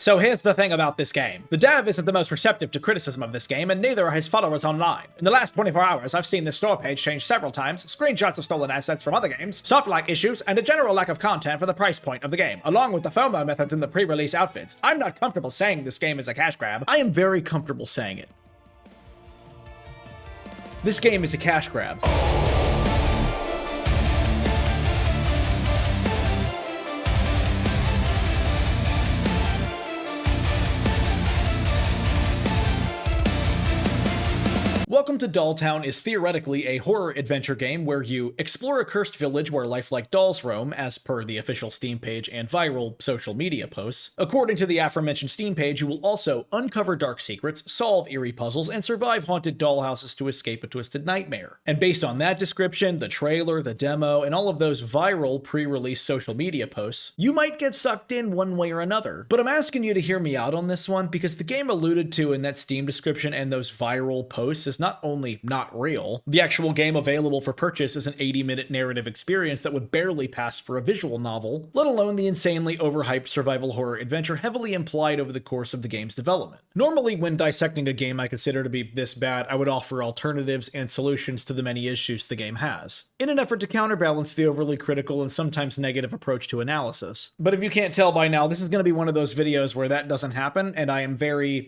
So here's the thing about this game. The dev isn't the most receptive to criticism of this game, and neither are his followers online. In the last 24 hours, I've seen the store page change several times, screenshots of stolen assets from other games, soft-like issues, and a general lack of content for the price point of the game, along with the FOMO methods in the pre-release outfits. I'm not comfortable saying this game is a cash grab. I am very comfortable saying it. This game is a cash grab. Welcome to Doll Town is theoretically a horror adventure game where you explore a cursed village where lifelike dolls roam, as per the official Steam page and viral social media posts. According to the aforementioned Steam page, you will also uncover dark secrets, solve eerie puzzles, and survive haunted dollhouses to escape a twisted nightmare. And based on that description, the trailer, the demo, and all of those viral pre-release social media posts, you might get sucked in one way or another. But I'm asking you to hear me out on this one, because the game alluded to in that Steam description and those viral posts is not only not real, the actual game available for purchase is an 80-minute narrative experience that would barely pass for a visual novel, let alone the insanely overhyped survival horror adventure heavily implied over the course of the game's development. Normally, when dissecting a game I consider to be this bad, I would offer alternatives and solutions to the many issues the game has, in an effort to counterbalance the overly critical and sometimes negative approach to analysis. But if you can't tell by now, this is going to be one of those videos where that doesn't happen, and I am very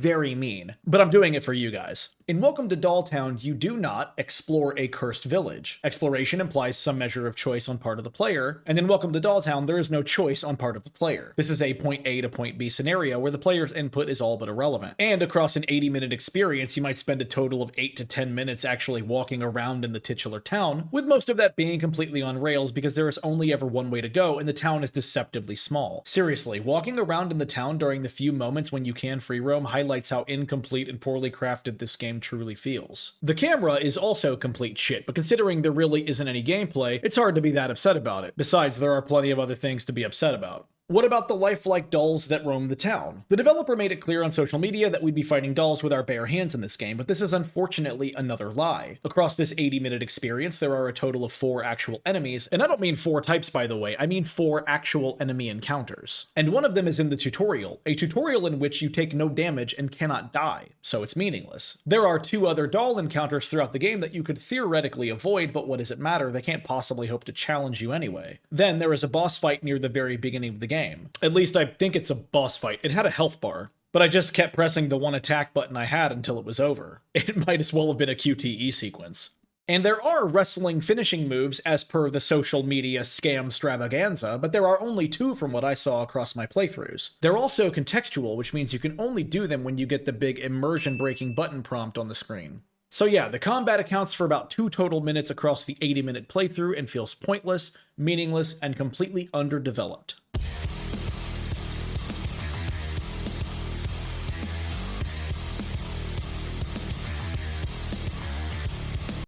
mean, but I'm doing it for you guys. In Welcome to Doll Town, you do not explore a cursed village. Exploration implies some measure of choice on part of the player, and in Welcome to Doll Town, there is no choice on part of the player. This is a point A to point B scenario where the player's input is all but irrelevant. And across an 80-minute experience, you might spend a total of 8 to 10 minutes actually walking around in the titular town, with most of that being completely on rails because there is only ever one way to go and the town is deceptively small. Seriously, walking around in the town during the few moments when you can free roam highlights how incomplete and poorly crafted this game truly feels. The camera is also complete shit, but considering there really isn't any gameplay, it's hard to be that upset about it. Besides, there are plenty of other things to be upset about. What about the lifelike dolls that roam the town? The developer made it clear on social media that we'd be fighting dolls with our bare hands in this game, but this is unfortunately another lie. Across this 80-minute experience, there are a total of 4 actual enemies, and I don't mean 4 types by the way, I mean 4 actual enemy encounters. And one of them is in the tutorial, a tutorial in which you take no damage and cannot die, so it's meaningless. There are 2 other doll encounters throughout the game that you could theoretically avoid, but what does it matter? They can't possibly hope to challenge you anyway. Then there is a boss fight near the very beginning of the game. At least I think it's a boss fight. It had a health bar, but I just kept pressing the one attack button I had until it was over. It might as well have been a QTE sequence. And there are wrestling finishing moves as per the social media scam stravaganza, but there are only 2 from what I saw across my playthroughs. They're also contextual, which means you can only do them when you get the big immersion-breaking button prompt on the screen. So yeah, the combat accounts for about 2 total minutes across the 80-minute playthrough and feels pointless, meaningless, and completely underdeveloped.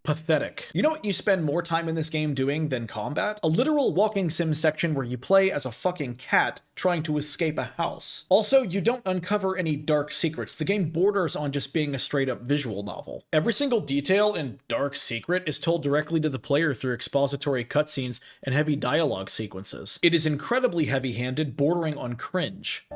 Pathetic. You know what you spend more time in this game doing than combat? A literal walking sim section where you play as a fucking cat trying to escape a house. Also, you don't uncover any dark secrets. The game borders on just being a straight up visual novel. Every single detail and dark secret is told directly to the player through expository cutscenes and heavy dialogue sequences. It is incredibly heavy-handed, bordering on cringe.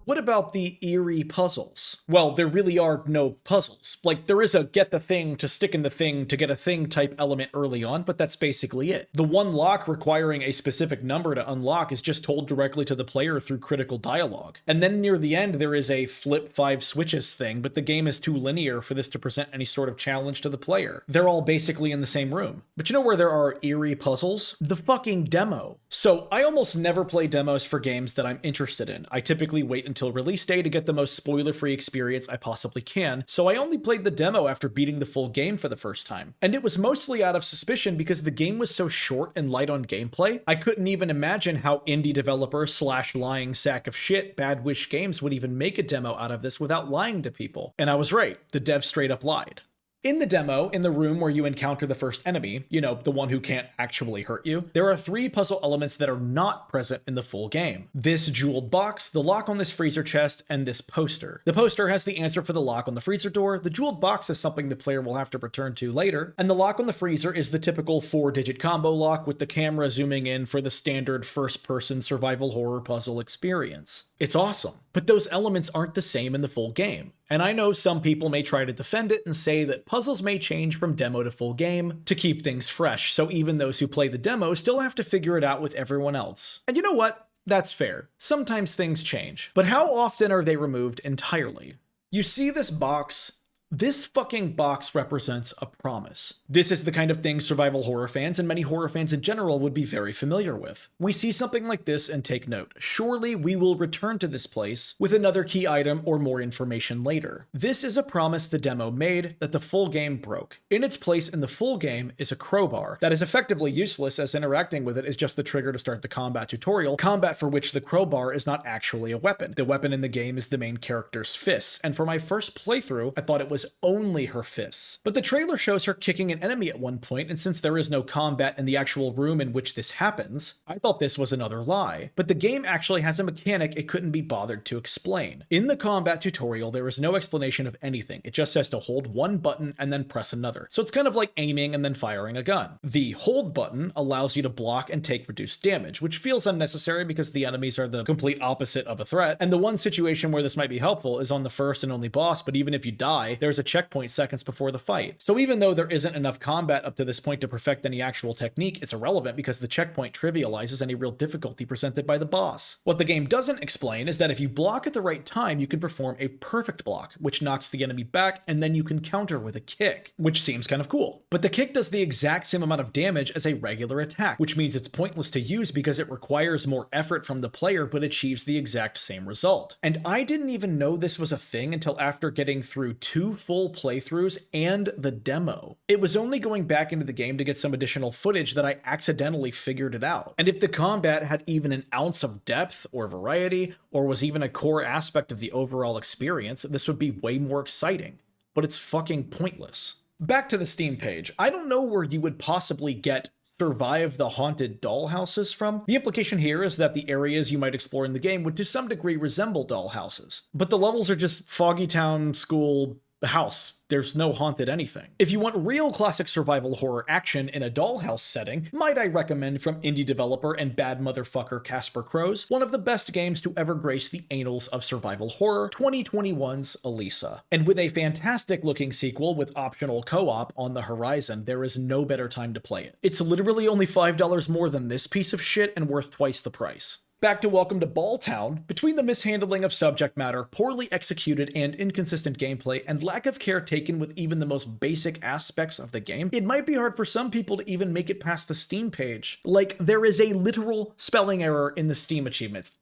What about the eerie puzzles? Well, there really are no puzzles. Like, there is a get the thing to stick in the thing to get a thing type element early on, but that's basically it. The one lock requiring a specific number to unlock is just told directly to the player through critical dialogue. And then near the end, there is a flip 5 switches thing, but the game is too linear for this to present any sort of challenge to the player. They're all basically in the same room. But you know where there are eerie puzzles? The fucking demo. So I almost never play demos for games that I'm interested in. I typically wait until release day to get the most spoiler-free experience I possibly can, so I only played the demo after beating the full game for the first time. And it was mostly out of suspicion because the game was so short and light on gameplay, I couldn't even imagine how indie developer / lying sack of shit Bad Wish Games would even make a demo out of this without lying to people. And I was right, the dev straight up lied. In the demo, in the room where you encounter the first enemy, you know, the one who can't actually hurt you, there are 3 puzzle elements that are not present in the full game. This jeweled box, the lock on this freezer chest, and this poster. The poster has the answer for the lock on the freezer door, the jeweled box is something the player will have to return to later, and the lock on the freezer is the typical 4-digit combo lock with the camera zooming in for the standard first-person survival horror puzzle experience. It's awesome, but those elements aren't the same in the full game. And I know some people may try to defend it and say that puzzles may change from demo to full game to keep things fresh, so even those who play the demo still have to figure it out with everyone else. And you know what? That's fair. Sometimes things change. But how often are they removed entirely? You see this box? This fucking box represents a promise. This is the kind of thing survival horror fans and many horror fans in general would be very familiar with. We see something like this and take note. Surely we will return to this place with another key item or more information later. This is a promise the demo made that the full game broke. In its place in the full game is a crowbar that is effectively useless, as interacting with it is just the trigger to start the combat tutorial, combat for which the crowbar is not actually a weapon. The weapon in the game is the main character's fists, and for my first playthrough, I thought it was only her fists. But the trailer shows her kicking an enemy at one point, and since there is no combat in the actual room in which this happens, I thought this was another lie. But the game actually has a mechanic it couldn't be bothered to explain. In the combat tutorial, there is no explanation of anything. It just says to hold one button and then press another. So it's kind of like aiming and then firing a gun. The hold button allows you to block and take reduced damage, which feels unnecessary because the enemies are the complete opposite of a threat. And the one situation where this might be helpful is on the first and only boss, but even if you die, there's a checkpoint seconds before the fight. So even though there isn't enough combat up to this point to perfect any actual technique, it's irrelevant because the checkpoint trivializes any real difficulty presented by the boss. What the game doesn't explain is that if you block at the right time, you can perform a perfect block, which knocks the enemy back, and then you can counter with a kick, which seems kind of cool. But the kick does the exact same amount of damage as a regular attack, which means it's pointless to use because it requires more effort from the player but achieves the exact same result. And I didn't even know this was a thing until after getting through 2 full playthroughs and the demo. It was only going back into the game to get some additional footage that I accidentally figured it out. And if the combat had even an ounce of depth or variety, or was even a core aspect of the overall experience, this would be way more exciting. But it's fucking pointless. Back to the Steam page. I don't know where you would possibly get survive the haunted dollhouses from. The implication here is that the areas you might explore in the game would to some degree resemble dollhouses, but the levels are just Foggy Town School house. There's no haunted anything. If you want real classic survival horror action in a dollhouse setting, might I recommend from indie developer and bad motherfucker Casper Crows, one of the best games to ever grace the annals of survival horror, 2021's Elisa. And with a fantastic looking sequel with optional co-op on the horizon, there is no better time to play it. It's literally only $5 more than this piece of shit and worth twice the price. Back to Welcome to Balltown, between the mishandling of subject matter, poorly executed and inconsistent gameplay, and lack of care taken with even the most basic aspects of the game, it might be hard for some people to even make it past the Steam page. Like, there is a literal spelling error in the Steam achievements.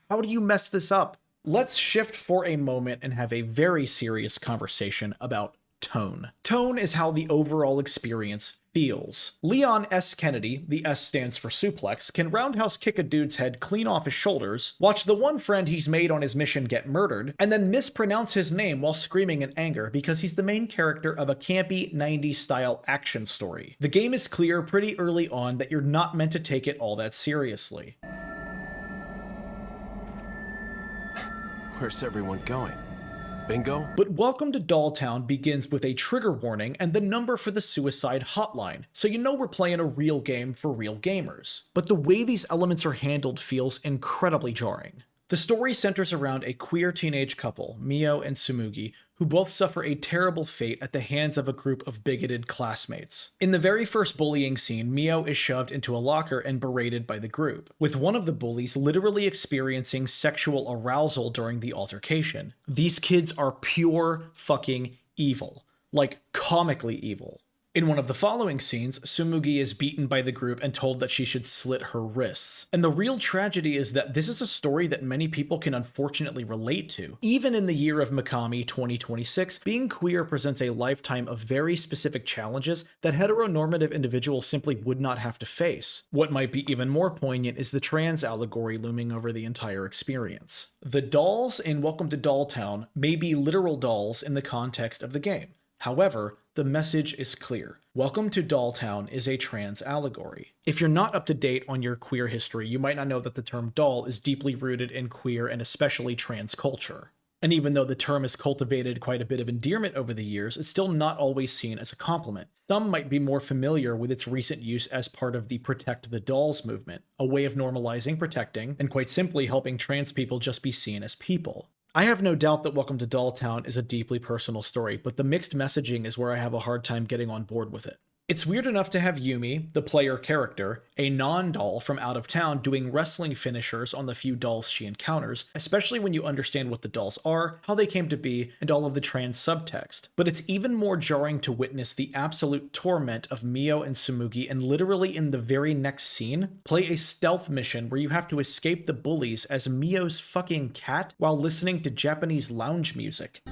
How do you mess this up? Let's shift for a moment and have a very serious conversation about tone. Tone is how the overall experience feels. Leon S. Kennedy, the S stands for suplex, can roundhouse kick a dude's head clean off his shoulders, watch the one friend he's made on his mission get murdered, and then mispronounce his name while screaming in anger because he's the main character of a campy 90s style action story. The game is clear pretty early on that you're not meant to take it all that seriously. Where's everyone going? Bingo? But Welcome to Dolltown begins with a trigger warning and the number for the suicide hotline, so you know we're playing a real game for real gamers. But the way these elements are handled feels incredibly jarring. The story centers around a queer teenage couple, Mio and Tsumugi, who both suffer a terrible fate at the hands of a group of bigoted classmates. In the very first bullying scene, Mio is shoved into a locker and berated by the group, with one of the bullies literally experiencing sexual arousal during the altercation. These kids are pure fucking evil. Like, comically evil. In one of the following scenes, Tsumugi is beaten by the group and told that she should slit her wrists. And the real tragedy is that this is a story that many people can unfortunately relate to. Even in the year of Mikami 2026, being queer presents a lifetime of very specific challenges that heteronormative individuals simply would not have to face. What might be even more poignant is the trans allegory looming over the entire experience. The dolls in Welcome to Dolltown may be literal dolls in the context of the game. However, The message is clear. Welcome to Dolltown is a trans allegory. If you're not up to date on your queer history, you might not know that the term doll is deeply rooted in queer and especially trans culture. And even though the term has cultivated quite a bit of endearment over the years, it's still not always seen as a compliment. Some might be more familiar with its recent use as part of the Protect the Dolls movement, a way of normalizing protecting, and quite simply helping trans people just be seen as people. I have no doubt that Welcome to Dolltown is a deeply personal story, but the mixed messaging is where I have a hard time getting on board with it. It's weird enough to have Yumi, the player character, a non-doll from out of town, doing wrestling finishers on the few dolls she encounters, especially when you understand what the dolls are, how they came to be, and all of the trans subtext. But it's even more jarring to witness the absolute torment of Mio and Tsumugi, and literally in the very next scene, play a stealth mission where you have to escape the bullies as Mio's fucking cat while listening to Japanese lounge music.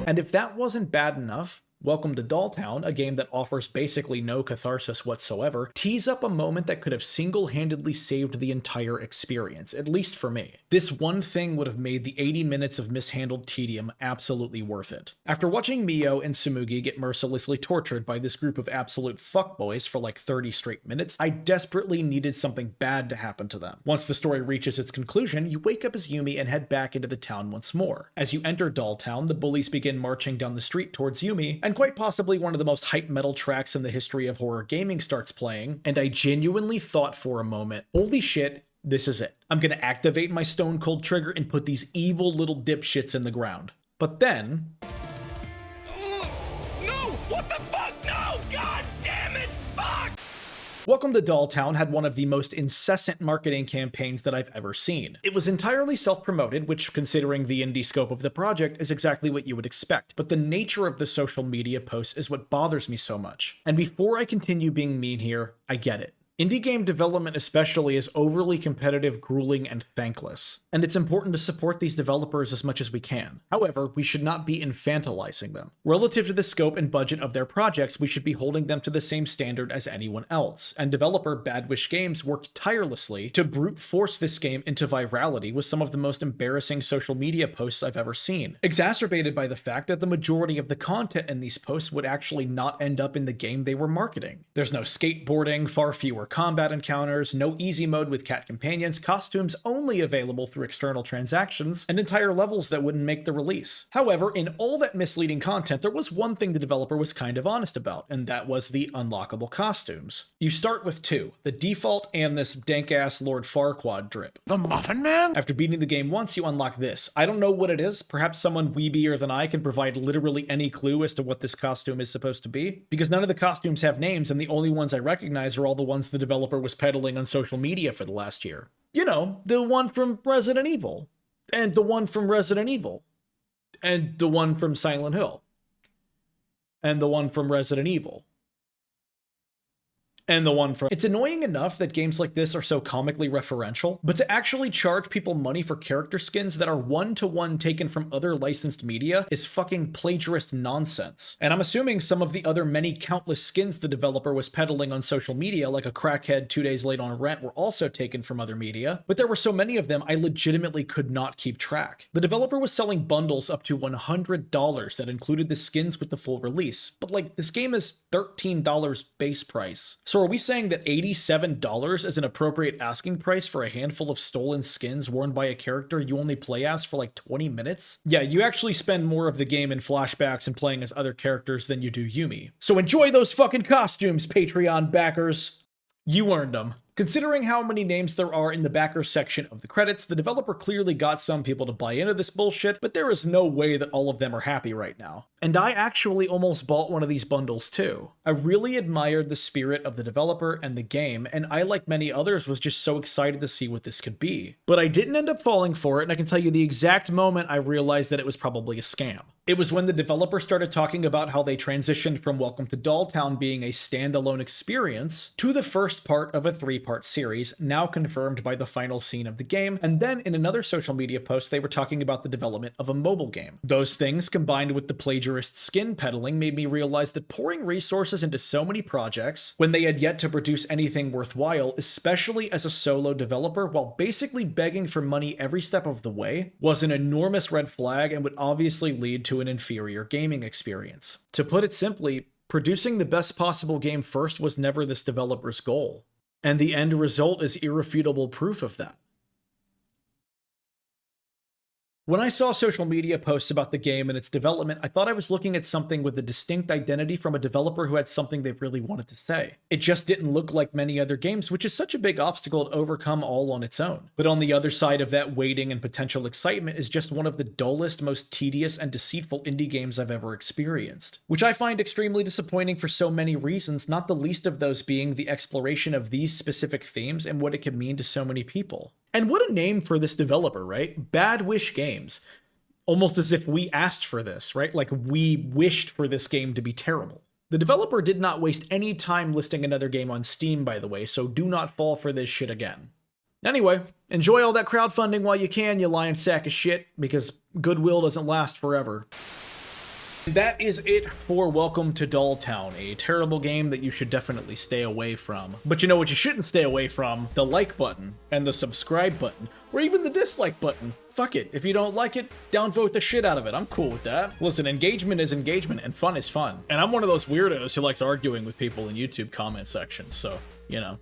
And if that wasn't bad enough, Welcome to Dolltown, a game that offers basically no catharsis whatsoever, tees up a moment that could have single-handedly saved the entire experience, at least for me. This one thing would have made the 80 minutes of mishandled tedium absolutely worth it. After watching Mio and Tsumugi get mercilessly tortured by this group of absolute fuckboys for like 30 straight minutes, I desperately needed something bad to happen to them. Once the story reaches its conclusion, you wake up as Yumi and head back into the town once more. As you enter Dolltown, the bullies begin marching down the street towards Yumi, and quite possibly one of the most hype metal tracks in the history of horror gaming starts playing, and I genuinely thought for a moment, holy shit, this is it. I'm gonna activate my stone cold trigger and put these evil little dipshits in the ground. But then... No! What the fuck? No! God damn it! Fuck! Welcome to Dolltown had one of the most incessant marketing campaigns that I've ever seen. It was entirely self-promoted, which, considering the indie scope of the project, is exactly what you would expect. But the nature of the social media posts is what bothers me so much. And before I continue being mean here, I get it. Indie game development especially is overly competitive, grueling, and thankless, and it's important to support these developers as much as we can. However, we should not be infantilizing them. Relative to the scope and budget of their projects, we should be holding them to the same standard as anyone else, and developer Badwish Games worked tirelessly to brute force this game into virality with some of the most embarrassing social media posts I've ever seen, exacerbated by the fact that the majority of the content in these posts would actually not end up in the game they were marketing. There's no skateboarding, far fewer combat encounters, no easy mode with cat companions, costumes only available through external transactions, and entire levels that wouldn't make the release. However, in all that misleading content, there was one thing the developer was kind of honest about, and that was the unlockable costumes. You start with two, the default and this dank-ass Lord Farquaad drip. The Muffin Man? After beating the game once, you unlock this. I don't know what it is, perhaps someone weebier than I can provide literally any clue as to what this costume is supposed to be, because none of the costumes have names, and the only ones I recognize are all the ones the developer was peddling on social media for the last year. You know, the one from Resident Evil, and the one from Resident Evil, and the one from Silent Hill, and the one from Resident Evil, and the one from... It's annoying enough that games like this are so comically referential, but to actually charge people money for character skins that are one-to-one taken from other licensed media is fucking plagiarist nonsense. And I'm assuming some of the other many countless skins the developer was peddling on social media, like a crackhead 2 days late on rent, were also taken from other media, but there were so many of them I legitimately could not keep track. The developer was selling bundles up to $100 that included the skins with the full release, but like, this game is $13 base price. So are we saying that $87 is an appropriate asking price for a handful of stolen skins worn by a character you only play as for like 20 minutes? Yeah, you actually spend more of the game in flashbacks and playing as other characters than you do Yumi. So enjoy those fucking costumes, Patreon backers! You earned them. Considering how many names there are in the backers section of the credits, the developer clearly got some people to buy into this bullshit, but there is no way that all of them are happy right now. And I actually almost bought one of these bundles too. I really admired the spirit of the developer and the game, and I, like many others, was just so excited to see what this could be. But I didn't end up falling for it, and I can tell you the exact moment I realized that it was probably a scam. It was when the developer started talking about how they transitioned from Welcome to Dolltown being a standalone experience to the first part of a 3-part series, now confirmed by the final scene of the game, and then in another social media post they were talking about the development of a mobile game. Those things, combined with the plagiarism plagiarist skin peddling made me realize that pouring resources into so many projects when they had yet to produce anything worthwhile, especially as a solo developer, while basically begging for money every step of the way, was an enormous red flag and would obviously lead to an inferior gaming experience. To put it simply, producing the best possible game first was never this developer's goal, and the end result is irrefutable proof of that. When I saw social media posts about the game and its development, I thought I was looking at something with a distinct identity from a developer who had something they really wanted to say. It just didn't look like many other games, which is such a big obstacle to overcome all on its own. But on the other side of that waiting and potential excitement is just one of the dullest, most tedious, and deceitful indie games I've ever experienced. Which I find extremely disappointing for so many reasons, not the least of those being the exploration of these specific themes and what it could mean to so many people. And what a name for this developer, right? Bad Wish Games. Almost as if we asked for this, right? Like we wished for this game to be terrible. The developer did not waste any time listing another game on Steam, by the way, so do not fall for this shit again. Anyway, enjoy all that crowdfunding while you can, you lying sack of shit, because goodwill doesn't last forever. That is it for Welcome to Doll Town, a terrible game that you should definitely stay away from. But you know what you shouldn't stay away from? The like button, and the subscribe button, or even the dislike button. Fuck it, if you don't like it, downvote the shit out of it. I'm cool with that. Listen, engagement is engagement, and fun is fun. And I'm one of those weirdos who likes arguing with people in YouTube comment sections, so, you know,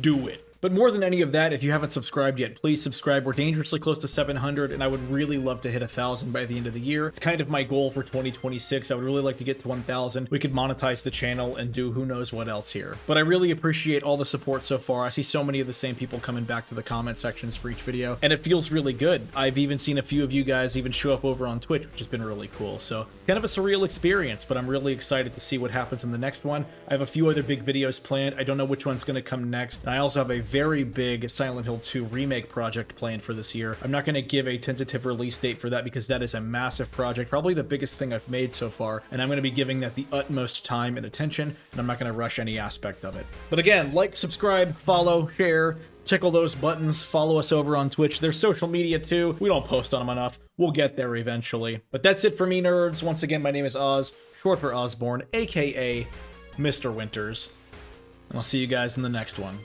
do it. But more than any of that, if you haven't subscribed yet, please subscribe. We're dangerously close to 700, and I would really love to hit 1,000 by the end of the year. It's kind of my goal for 2026. I would really like to get to 1,000. We could monetize the channel and do who knows what else here. But I really appreciate all the support so far. I see so many of the same people coming back to the comment sections for each video, and it feels really good. I've even seen a few of you guys even show up over on Twitch, which has been really cool. So it's kind of a surreal experience, but I'm really excited to see what happens in the next one. I have a few other big videos planned. I don't know which one's going to come next. And I also have a very big Silent Hill 2 remake project planned for this year. I'm not going to give a tentative release date for that because that is a massive project, probably the biggest thing I've made so far, and I'm going to be giving that the utmost time and attention, and I'm not going to rush any aspect of it. But again, like, subscribe, follow, share, tickle those buttons, follow us over on Twitch. There's social media too. We don't post on them enough. We'll get there eventually. But that's it for me, nerds. Once again, my name is Oz, short for Osborne, aka Mr. Winters, and I'll see you guys in the next one.